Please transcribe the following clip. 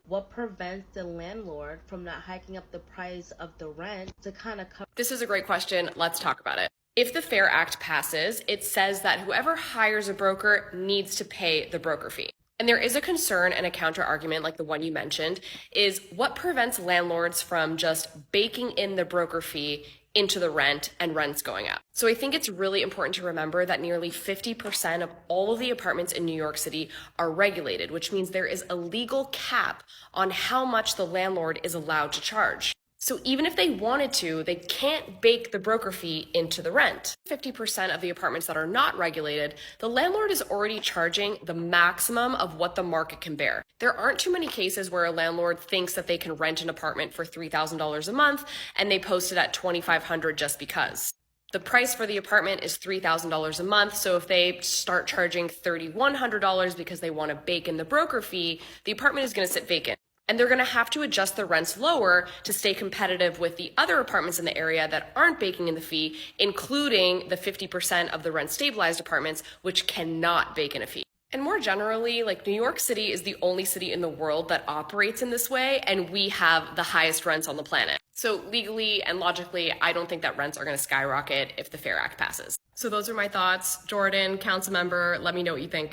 What prevents the landlord from not hiking up the price of the rent to kind of cover? This is a great question. Let's talk about it. If the Fair Act passes, it says that whoever hires a broker needs to pay the broker fee. And there is a concern and a counter argument, like the one you mentioned, is what prevents landlords from just baking in the broker fee into the rent and rents going up. So I think it's really important to remember that nearly 50% of all of the apartments in New York City are regulated, which means there is a legal cap on how much the landlord is allowed to charge. So even if they wanted to, they can't bake the broker fee into the rent. 50% of the apartments that are not regulated, the landlord is already charging the maximum of what the market can bear. There aren't too many cases where a landlord thinks that they can rent an apartment for $3,000 a month and they post it at $2,500 just because. The price for the apartment is $3,000 a month, so if they start charging $3,100 because they want to bake in the broker fee, the apartment is going to sit vacant. And they're going to have to adjust the rents lower to stay competitive with the other apartments in the area that aren't baking in the fee, including the 50% of the rent stabilized apartments, which cannot bake in a fee. And more generally, like New York City is the only city in the world that operates in this way, and we have the highest rents on the planet. So legally and logically, I don't think that rents are going to skyrocket if the Fair Act passes. So those are my thoughts. Jordan, council member, let me know what you think.